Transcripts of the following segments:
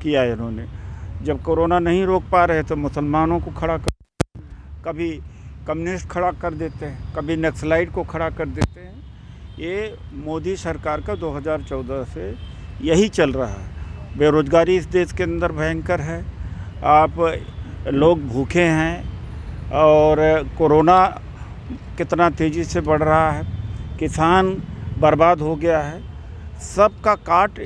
किया है इन्होंने। जब कोरोना नहीं रोक पा रहे तो मुसलमानों को खड़ा कर, कभी कम्युनिस्ट खड़ा कर देते हैं, कभी नक्सलाइट को खड़ा कर देते हैं। ये मोदी सरकार का 2014 से यही चल रहा है। बेरोजगारी इस देश के अंदर भयंकर है, आप लोग भूखे हैं और कोरोना कितना तेज़ी से बढ़ रहा है, किसान बर्बाद हो गया है। सबका काट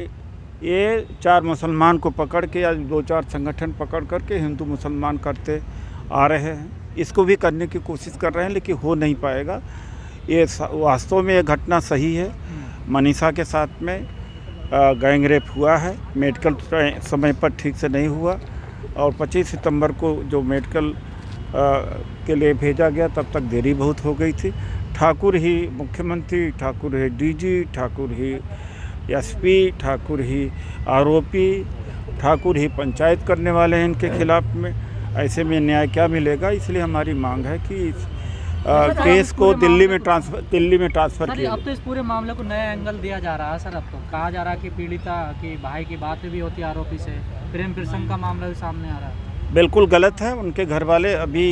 ये 4 मुसलमान को पकड़ के या 2-4 संगठन पकड़ करके हिंदू मुसलमान करते आ रहे हैं। इसको भी करने की कोशिश कर रहे हैं लेकिन हो नहीं पाएगा। ये वास्तव में ये घटना सही है। मनीषा के साथ में गैंग रेप हुआ है, मेडिकल समय पर ठीक से नहीं हुआ और 25 सितंबर को जो मेडिकल के लिए भेजा गया तब तक देरी बहुत हो गई थी। ठाकुर ही मुख्यमंत्री, ठाकुर ही डीजी, ठाकुर ही एसपी, ठाकुर ही आरोपी, ठाकुर ही पंचायत करने वाले हैं इनके खिलाफ में। ऐसे में न्याय क्या मिलेगा? इसलिए हमारी मांग है कि इस केस को दिल्ली में ट्रांसफ़र किया। अब तो इस पूरे मामले को नया एंगल दिया जा रहा है सर। अब तो कहा जा रहा है कि पीड़िता की भाई की बात भी होती है आरोपी से, प्रेम प्रसंग का मामला भी सामने आ रहा है। बिल्कुल गलत है। उनके घर वाले अभी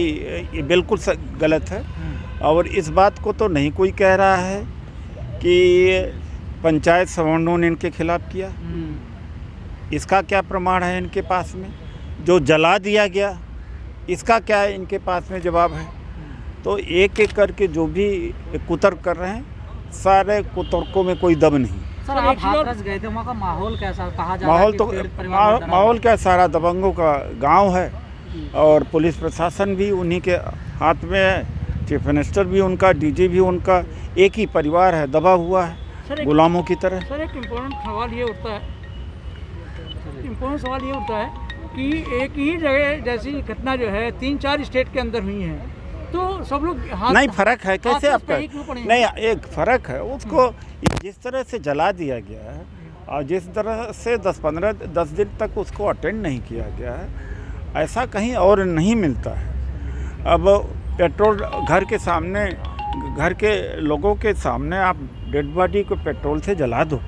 ये बिल्कुल गलत है और इस बात को तो नहीं कोई कह रहा है कि पंचायत सवर्णों ने इनके खिलाफ किया। इसका क्या प्रमाण है इनके पास में? जो जला दिया गया इसका क्या है इनके पास में जवाब है? तो एक एक करके जो भी कुतर्क कर रहे हैं, सारे कुतर्कों में कोई दम नहीं। सर आप हाथरस गए थे, वहाँ का माहौल कैसा? कहा जा माहौल तो माहौल क्या, सारा दबंगों का गांव है और पुलिस प्रशासन भी उन्हीं के हाथ में है, चीफ मिनिस्टर भी उनका, डीजी भी उनका, एक ही परिवार है, दबा हुआ है गुलामों की तरह। सर एक इम्पोर्टेंट सवाल ये उठता है कि एक ही जगह जैसी घटना जो है 3-4 स्टेट के अंदर हुई है, तो सब लोग नहीं फर्क है कैसे आपका? नहीं, एक फ़र्क है। उसको जिस तरह से जला दिया गया है और जिस तरह से 10 दिन तक उसको अटेंड नहीं किया गया है, ऐसा कहीं और नहीं मिलता है। अब पेट्रोल घर के सामने, घर के लोगों के सामने आप डेड बॉडी को पेट्रोल से जला दो,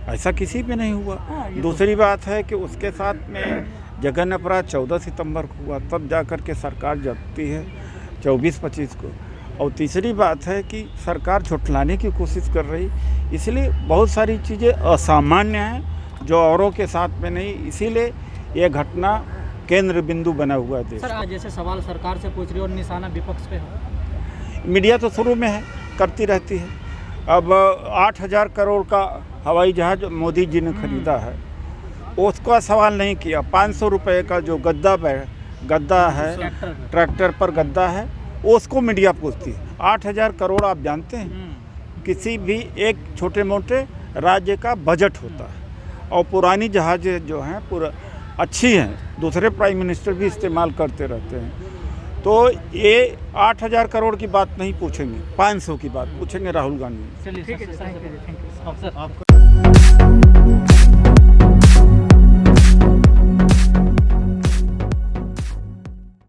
ऐसा किसी पे नहीं हुआ। दूसरी बात है कि उसके साथ में जघन्य अपराध 14 सितंबर को हुआ, तब जाकर के सरकार जगती है 24-25 को। और तीसरी बात है कि सरकार झुठलाने की कोशिश कर रही, इसलिए बहुत सारी चीज़ें असामान्य हैं जो औरों के साथ में नहीं, इसीलिए ये घटना केंद्र बिंदु बना हुआ है देश। सर आज जैसे सवाल सरकार से पूछ रही और निशाना विपक्ष पे हो। मीडिया तो शुरू में है, करती रहती है। अब 8000 करोड़ का हवाई जहाज़ मोदी जी ने खरीदा है, उसका सवाल नहीं किया। 500 रुपये का जो गद्दा है, ट्रैक्टर पर गद्दा है, उसको मीडिया पूछती है। 8000 करोड़ आप जानते हैं किसी भी एक छोटे मोटे राज्य का बजट होता है। और पुरानी जहाज़ जो हैं पूरा अच्छी हैं, दूसरे प्राइम मिनिस्टर भी इस्तेमाल करते रहते हैं। तो ये 8000 करोड़ की बात नहीं पूछेंगे, 500 की बात पूछेंगे राहुल गांधी। चलिए, थैंक यू।